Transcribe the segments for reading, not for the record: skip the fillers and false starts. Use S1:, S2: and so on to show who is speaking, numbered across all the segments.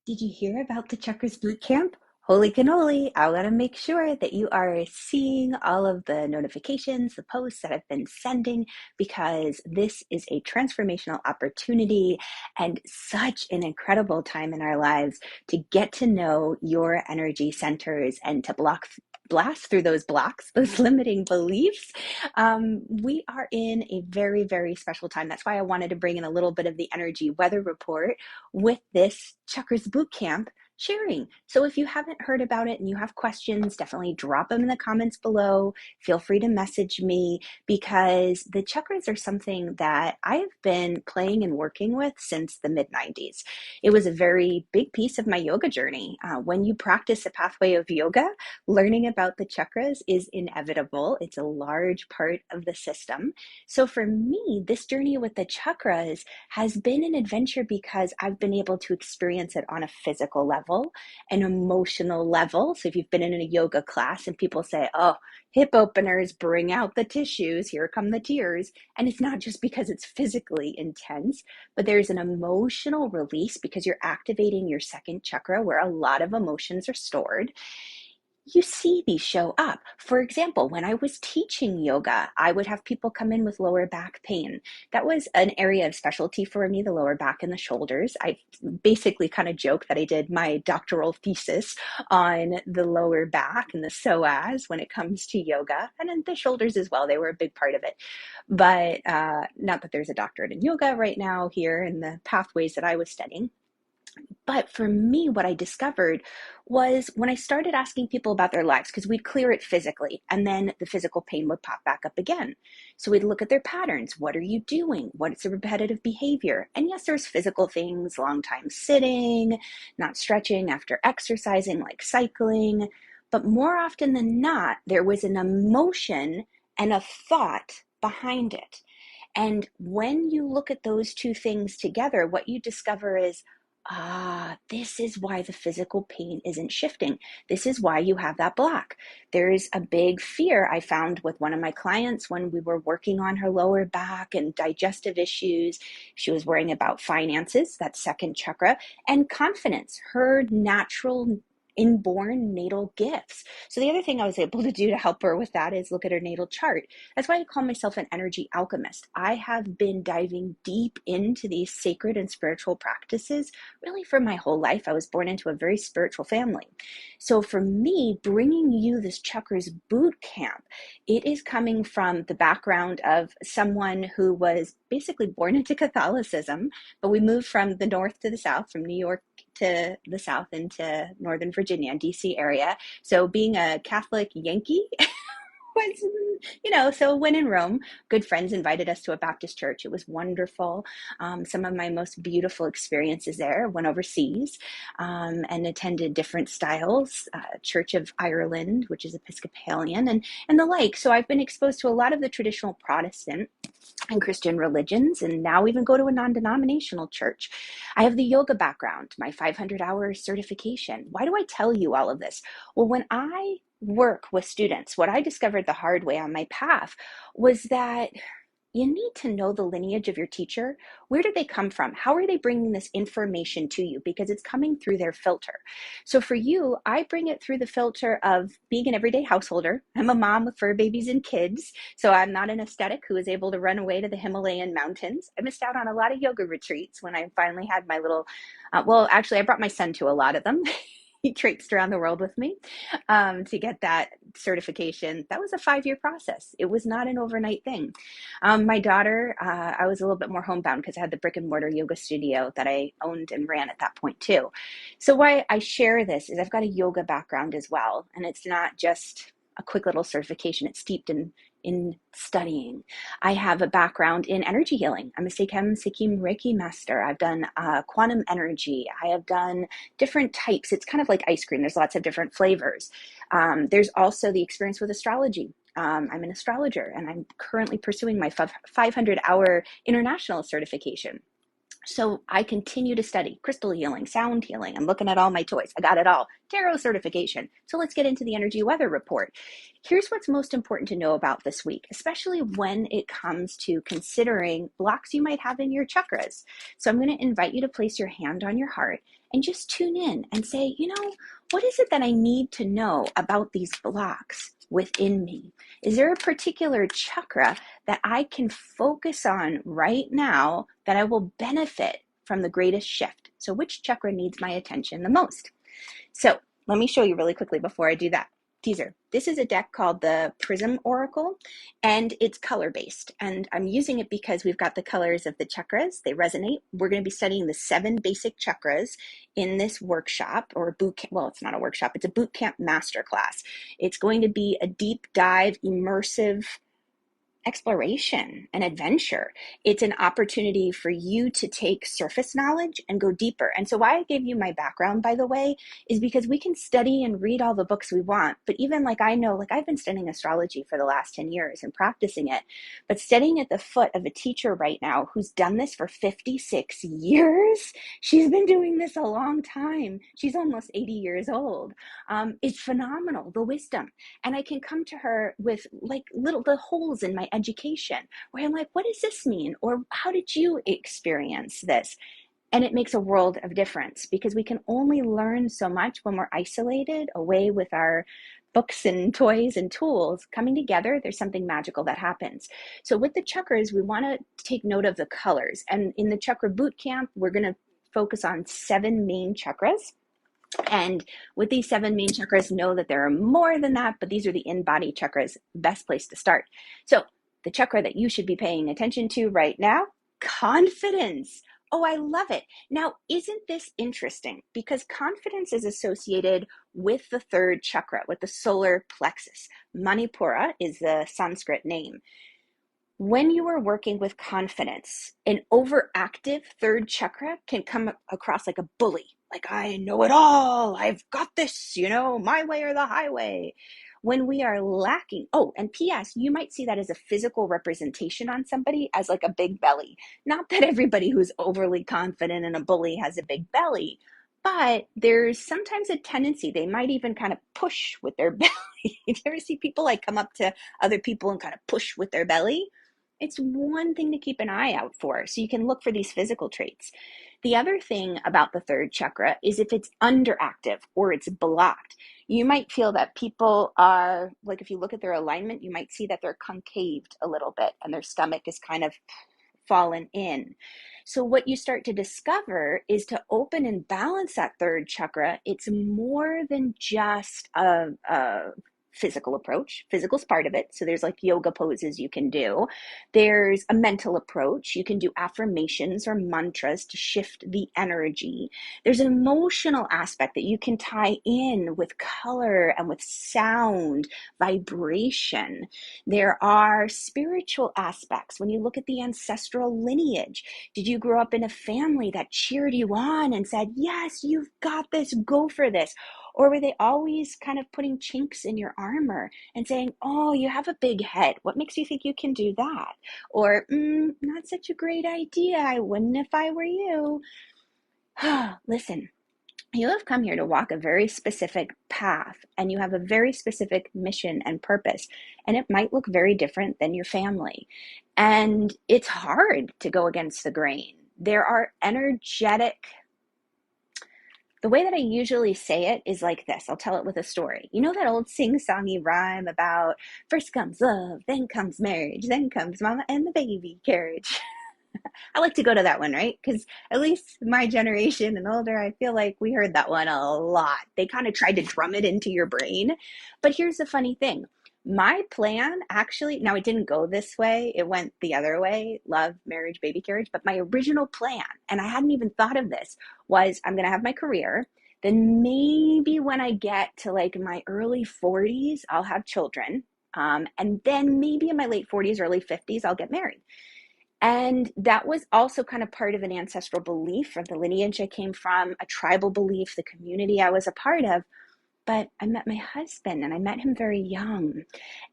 S1: Did you hear about the Chakras Bootcamp? Holy cannoli, I want to make sure that you are seeing all of the notifications, the posts that I've been sending, because this is a transformational opportunity and such an incredible time in our lives to get to know your energy centers and to blast through those blocks, those limiting beliefs. We are in a very, very special time. That's why I wanted to bring in a little bit of the energy weather report with this Chakras Bootcamp sharing. So if you haven't heard about it and you have questions, definitely drop them in the comments below. Feel free to message me because the chakras are something that I've been playing and working with since the mid 90s. It was a very big piece of my yoga journey. When you practice a pathway of yoga, learning about the chakras is inevitable. It's a large part of the system. So for me, this journey with the chakras has been an adventure because I've been able to experience it on a physical level, an emotional level. So if you've been in a yoga class and people say, oh, hip openers, bring out the tissues, here come the tears. And it's not just because it's physically intense, but there's an emotional release because you're activating your second chakra where a lot of emotions are stored. You see these show up. For example, when I was teaching yoga, I would have people come in with lower back pain. That was an area of specialty for me, the lower back and the shoulders. I basically kind of joke that I did my doctoral thesis on the lower back and the psoas when it comes to yoga, and then the shoulders as well. They were a big part of it. But not that there's a doctorate in yoga right now here in the pathways that I was studying. But for me, what I discovered was when I started asking people about their lives, because we'd clear it physically, and then the physical pain would pop back up again. So we'd look at their patterns. What are you doing? What's the repetitive behavior? And yes, there's physical things, long time sitting, not stretching after exercising, like cycling. But more often than not, there was an emotion and a thought behind it. And when you look at those two things together, what you discover is, this is why the physical pain isn't shifting. This is why you have that block. There's a big fear I found with one of my clients when we were working on her lower back and digestive issues. She was worrying about finances, that second chakra, and confidence, her natural inborn natal gifts. So the other thing I was able to do to help her with that is look at her natal chart. That's why I call myself an energy alchemist. I have been diving deep into these sacred and spiritual practices really for my whole life. I was born into a very spiritual family. So for me, bringing you this chakras boot camp, it is coming from the background of someone who was basically born into Catholicism, but we moved from the north to the south, from New York to the south into Northern Virginia, DC area. So being a Catholic Yankee was, so when in Rome, good friends invited us to a Baptist church. It was wonderful. Some of my most beautiful experiences there. Went overseas and attended different styles, Church of Ireland, which is Episcopalian, and the like. So I've been exposed to a lot of the traditional Protestant and Christian religions, and now even go to a non-denominational church. I have the yoga background, my 500-hour certification. Why do I tell you all of this? Well, when I work with students, what I discovered the hard way on my path was that you need to know the lineage of your teacher. Where did they come from? How are they bringing this information to you? Because it's coming through their filter. So for you, I bring it through the filter of being an everyday householder. I'm a mom with fur babies and kids. So I'm not an ascetic who was able to run away to the Himalayan mountains. I missed out on a lot of yoga retreats when I finally had my little, actually, I brought my son to a lot of them. He traipsed around the world with me to get that certification. That was a 5-year process. It was not an overnight thing. My daughter, I was a little bit more homebound because I had the brick and mortar yoga studio that I owned and ran at that point too. So why I share this is I've got a yoga background as well. And it's not just a quick little certification. It's steeped in studying. I have a background in energy healing. I'm a Sikkim Reiki master. I've done quantum energy. I have done different types. It's kind of like ice cream. There's lots of different flavors. There's also the experience with astrology. I'm an astrologer, and I'm currently pursuing my 500-hour international certification. So I continue to study crystal healing, sound healing. I'm looking at all my toys. I got it all. Tarot certification. So let's get into the energy weather report. Here's what's most important to know about this week, especially when it comes to considering blocks you might have in your chakras. So I'm going to invite you to place your hand on your heart and just tune in and say, what is it that I need to know about these blocks within me? Is there a particular chakra that I can focus on right now that I will benefit from the greatest shift? So which chakra needs my attention the most? So let me show you really quickly before I do that. Teaser. This is a deck called the Prism Oracle, and it's color-based. And I'm using it because we've got the colors of the chakras. They resonate. We're going to be studying the 7 basic chakras in this workshop, or a boot camp. Well, it's not a workshop. It's a boot camp masterclass. It's going to be a deep dive, immersive exploration and adventure. It's an opportunity for you to take surface knowledge and go deeper. And so why I gave you my background, by the way, is because we can study and read all the books we want. But even I know, I've been studying astrology for the last 10 years and practicing it, but studying at the foot of a teacher right now who's done this for 56 years. She's been doing this a long time. She's almost 80 years old. It's phenomenal, the wisdom. And I can come to her with the holes in my education where I'm like, what does this mean? Or how did you experience this? And it makes a world of difference because we can only learn so much when we're isolated away with our books and toys and tools. Coming together, there's something magical that happens. So with the chakras, we want to take note of the colors. And in the Chakra Bootcamp, we're going to focus on 7 main chakras. And with these 7 main chakras, know that there are more than that, but these are the in-body chakras, best place to start. So the chakra that you should be paying attention to right now, confidence. Oh, I love it. Now, isn't this interesting? Because confidence is associated with the 3rd chakra, with the solar plexus. Manipura is the Sanskrit name. When you are working with confidence, an overactive 3rd chakra can come across like a bully. Like, I know it all. I've got this, my way or the highway. When we are lacking, and P.S., you might see that as a physical representation on somebody as like a big belly. Not that everybody who's overly confident and a bully has a big belly, but there's sometimes a tendency, they might even kind of push with their belly. Do you ever see people come up to other people and kind of push with their belly? It's one thing to keep an eye out for, so you can look for these physical traits. The other thing about the 3rd chakra is if it's underactive or it's blocked, you might feel that people are, if you look at their alignment, you might see that they're concaved a little bit and their stomach is kind of fallen in. So what you start to discover is to open and balance that 3rd chakra. It's more than just a physical approach. Physical's part of it. So there's yoga poses you can do. There's a mental approach. You can do affirmations or mantras to shift the energy. There's an emotional aspect that you can tie in with color and with sound, vibration. There are spiritual aspects. When you look at the ancestral lineage, did you grow up in a family that cheered you on and said, yes, you've got this, go for this? Or were they always kind of putting chinks in your armor and saying, oh, you have a big head. What makes you think you can do that? Or, not such a great idea. I wouldn't if I were you. Listen, you have come here to walk a very specific path and you have a very specific mission and purpose. And it might look very different than your family. And it's hard to go against the grain. There are energetic. The way that I usually say it is like this. I'll tell it with a story. You know that old sing-songy rhyme about first comes love, then comes marriage, then comes mama and the baby carriage. I like to go to that one, right? Because at least my generation and older, I feel like we heard that one a lot. They kind of tried to drum it into your brain. But here's the funny thing. My plan actually, now it didn't go this way. It went the other way, love, marriage, baby carriage. But my original plan, and I hadn't even thought of this, was I'm going to have my career. Then maybe when I get to my early 40s, I'll have children. And then maybe in my late 40s, early 50s, I'll get married. And that was also kind of part of an ancestral belief from the lineage I came from, a tribal belief, the community I was a part of. But I met my husband and I met him very young.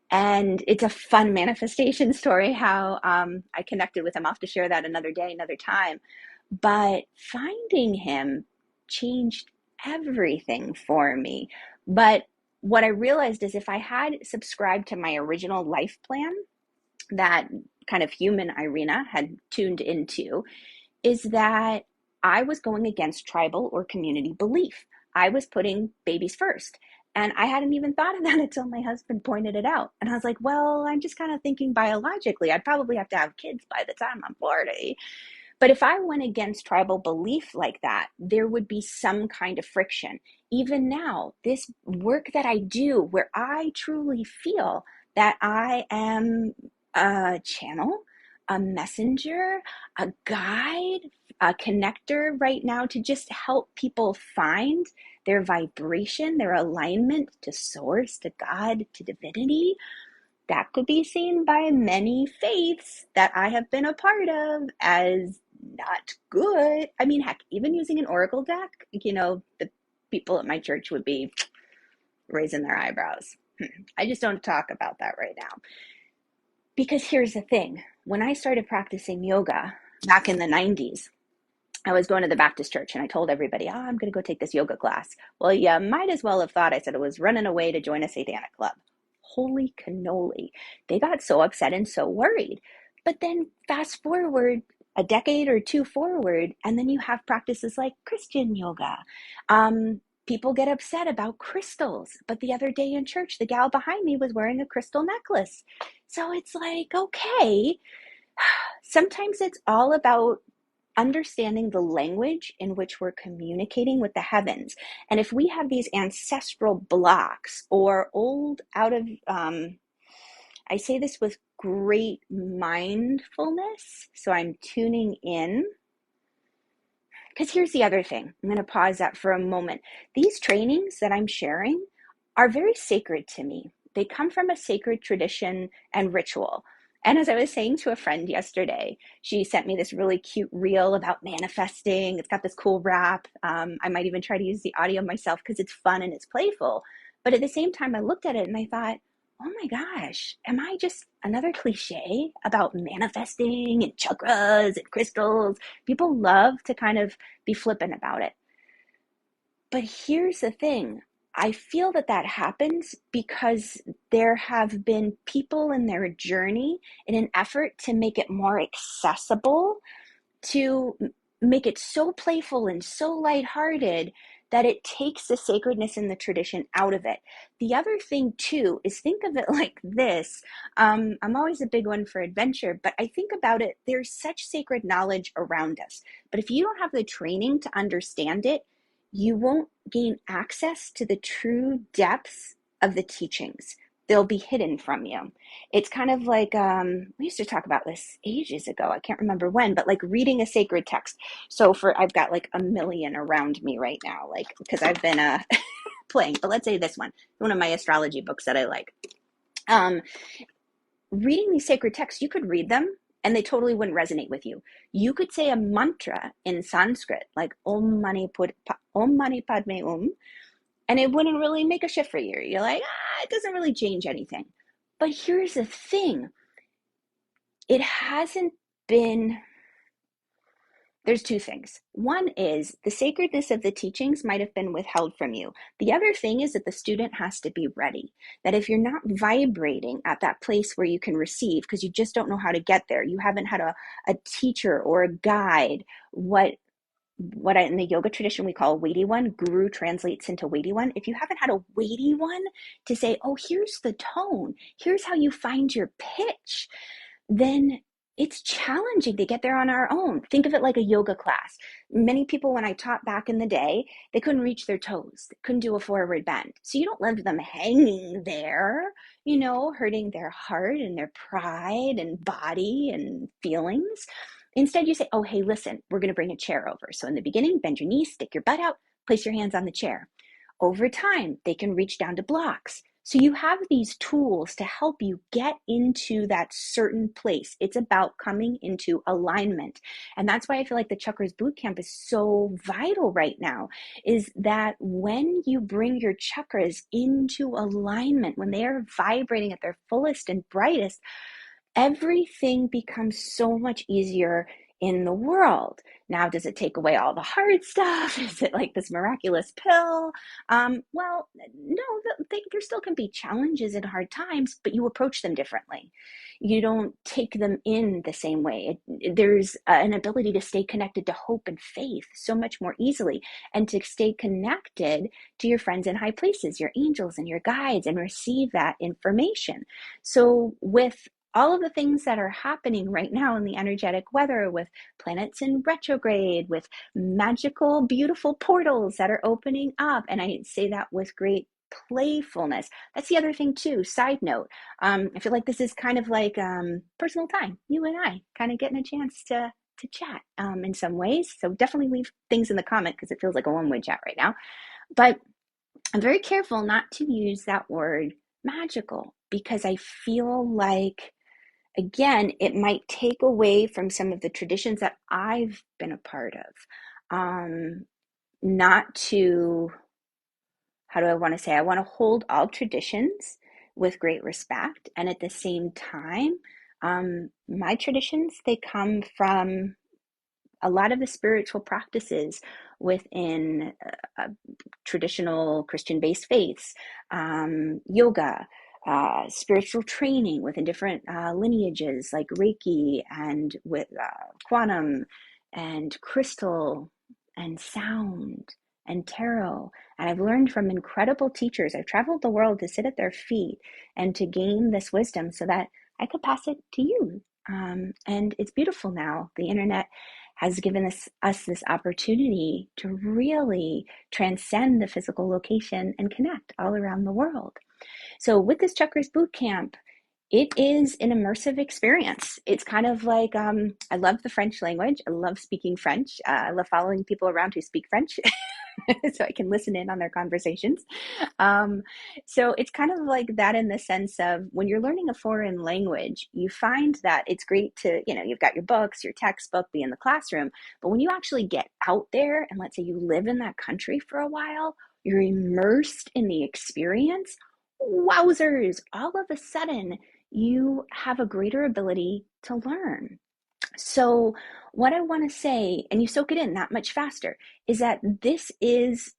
S1: And it's a fun manifestation story how I connected with him. I'll have to share that another day, another time. But finding him changed everything for me. But what I realized is if I had subscribed to my original life plan that kind of human Irina had tuned into, is that I was going against tribal or community belief. I was putting babies first. And I hadn't even thought of that until my husband pointed it out. And I was like, well, I'm just kind of thinking biologically. I'd probably have to have kids by the time I'm 40. But if I went against tribal belief like that, there would be some kind of friction. Even now, this work that I do, where I truly feel that I am a channel, a messenger, a guide, a connector right now to just help people find their vibration, their alignment to source, to God, to divinity, that could be seen by many faiths that I have been a part of as not good. I mean, heck, even using an oracle deck, the people at my church would be raising their eyebrows. I just don't talk about that right now. Because here's the thing. When I started practicing yoga back in the 90s, I was going to the Baptist church and I told everybody, I'm going to go take this yoga class. Well, you might as well have thought I said I was running away to join a satanic club. Holy cannoli. They got so upset and so worried. But then fast forward a decade or two forward, and then you have practices like Christian yoga. People get upset about crystals. But the other day in church, the gal behind me was wearing a crystal necklace. So it's like, okay, sometimes it's all about understanding the language in which we're communicating with the heavens. And if we have these ancestral blocks or old out of, I say this with great mindfulness, so I'm tuning in. Because here's the other thing. I'm going to pause that for a moment. These trainings that I'm sharing are very sacred to me. They come from a sacred tradition and ritual. And as I was saying to a friend yesterday, she sent me this really cute reel about manifesting. It's got this cool rap. I might even try to use the audio myself because it's fun and it's playful. But at the same time, I looked at it and I thought, oh my gosh, am I just another cliche about manifesting and chakras and crystals? People love to kind of be flippant about it. But here's the thing. I feel that happens because there have been people in their journey in an effort to make it more accessible, to make it so playful and so lighthearted that it takes the sacredness and the tradition out of it. The other thing too is think of it like this. I'm always a big one for adventure, but I think about it, there's such sacred knowledge around us. But if you don't have the training to understand it, you won't gain access to the true depths of the teachings. They'll be hidden from you. It's kind of like, we used to talk about this ages ago. I can't remember when, but like reading a sacred text. So I've got like a million around me right now, like, because I've been playing, but let's say this one of my astrology books that I like. Reading these sacred texts, you could read them and they totally wouldn't resonate with you. You could say a mantra in Sanskrit, like Om Mani Padme and it wouldn't really make a shift for you. You're like, it doesn't really change anything. But here's the thing. It hasn't been, there's two things. One is the sacredness of the teachings might have been withheld from you. The other thing is that the student has to be ready. That if you're not vibrating at that place where you can receive, because you just don't know how to get there, you haven't had a teacher or a guide, what in the yoga tradition we call a weighty one, guru translates into weighty one. If you haven't had a weighty one to say, oh, here's the tone, here's how you find your pitch, then it's challenging to get there on our own. Think of it like a yoga class. Many people, when I taught back in the day, they couldn't reach their toes, they couldn't do a forward bend. So you don't leave them hanging there, hurting their heart and their pride and body and feelings. Instead, you say, oh, hey, listen, we're going to bring a chair over. So in the beginning, bend your knees, stick your butt out, place your hands on the chair. Over time, they can reach down to blocks. So you have these tools to help you get into that certain place. It's about coming into alignment. And that's why I feel like the Chakras Bootcamp is so vital right now, is that when you bring your chakras into alignment, when they are vibrating at their fullest and brightest, everything becomes so much easier in the world. Now, does it take away all the hard stuff? Is it like this miraculous pill? Well, no, there still can be challenges and hard times, but you approach them differently. You don't take them in the same way. There's an ability to stay connected to hope and faith so much more easily, and to stay connected to your friends in high places, your angels and your guides, and receive that information. So with all of the things that are happening right now in the energetic weather, with planets in retrograde, with magical, beautiful portals that are opening up, and I say that with great playfulness. That's the other thing too. Side note, I feel like this is kind of like personal time. You and I kind of getting a chance to chat in some ways. So definitely leave things in the comment, because it feels like a one-way chat right now. But I'm very careful not to use that word magical, because I feel like, again, it might take away from some of the traditions that I've been a part of. Not to, how do I want to say? I want to hold all traditions with great respect. And at the same time, my traditions, they come from a lot of the spiritual practices within traditional Christian-based faiths, yoga, spiritual training within different lineages like Reiki, and with quantum and crystal and sound and tarot. And I've learned from incredible teachers. I've traveled the world to sit at their feet and to gain this wisdom so that I could pass it to you. And it's beautiful now. The internet has given us this opportunity to really transcend the physical location and connect all around the world. So with this Chakras Bootcamp, it is an immersive experience. It's kind of like, I love the French language. I love speaking French. I love following people around who speak French so I can listen in on their conversations. So it's kind of like that, in the sense of, when you're learning a foreign language, you find that it's great to, you've got your books, your textbook, be in the classroom. But when you actually get out there, and let's say you live in that country for a while, you're immersed in the experience. Wowzers, all of a sudden, you have a greater ability to learn. So, what I want to say, and you soak it in that much faster, is that this is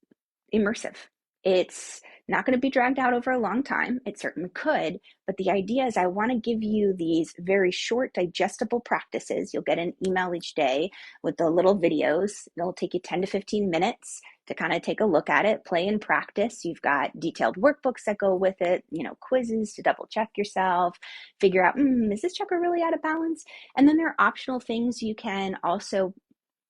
S1: immersive. It's not going to be dragged out over a long time. It certainly could, but the idea is, I want to give you these very short, digestible practices. You'll get an email each day with the little videos. It'll take you 10 to 15 minutes to kind of take a look at it, play and practice. You've got detailed workbooks that go with it, quizzes to double check yourself, figure out, is this chakra really out of balance? And then there are optional things you can also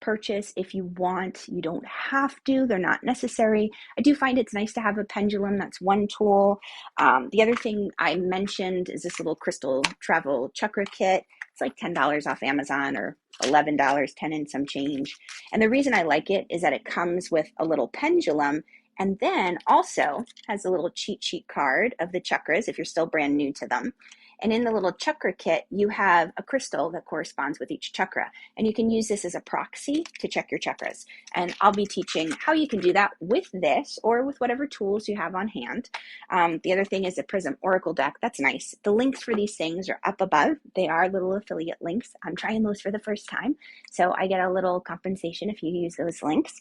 S1: purchase if you want. You don't have to, they're not necessary. I do find it's nice to have a pendulum. That's one tool. The other thing I mentioned is this little crystal travel chakra kit. It's like $10 off Amazon, or $11, 10 and some change. And the reason I like it is that it comes with a little pendulum, and then also has a little cheat sheet card of the chakras if you're still brand new to them. And in the little chakra kit, you have a crystal that corresponds with each chakra. And you can use this as a proxy to check your chakras. And I'll be teaching how you can do that with this, or with whatever tools you have on hand. The other thing is a Prism Oracle deck. That's nice. The links for these things are up above. They are little affiliate links. I'm trying those for the first time, so I get a little compensation if you use those links.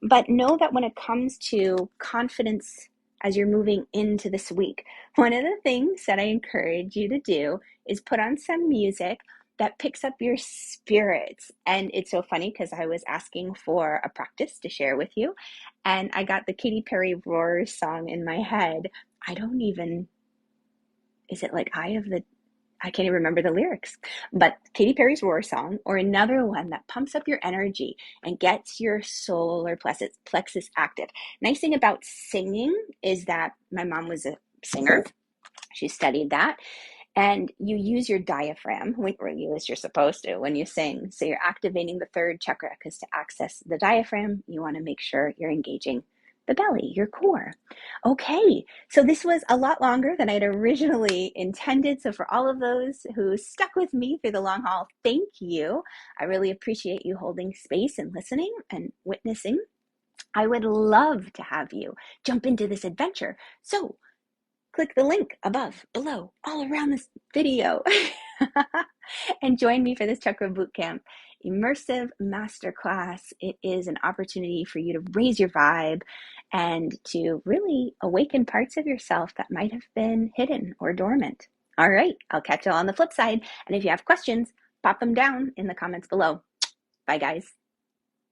S1: But know that when it comes to confidence as you're moving into this week, one of the things that I encourage you to do is put on some music that picks up your spirits. And it's so funny, because I was asking for a practice to share with you, and I got the Katy Perry Roar song in my head. Is it like I can't even remember the lyrics, but Katy Perry's Roar song, or another one that pumps up your energy and gets your solar plexus active. Nice thing about singing is that my mom was a singer. She studied that. And you use your diaphragm, or as you're supposed to when you sing. So you're activating the third chakra, because to access the diaphragm, you want to make sure you're engaging the belly, your core. Okay, so this was a lot longer than I'd originally intended. So for all of those who stuck with me through the long haul, thank you. I really appreciate you holding space and listening and witnessing. I would love to have you jump into this adventure. So click the link above, below, all around this video and join me for this Chakra Bootcamp. immersive masterclass. It is an opportunity for you to raise your vibe and to really awaken parts of yourself that might have been hidden or dormant. All right, I'll catch you on the flip side. And if you have questions, pop them down in the comments below. Bye, guys.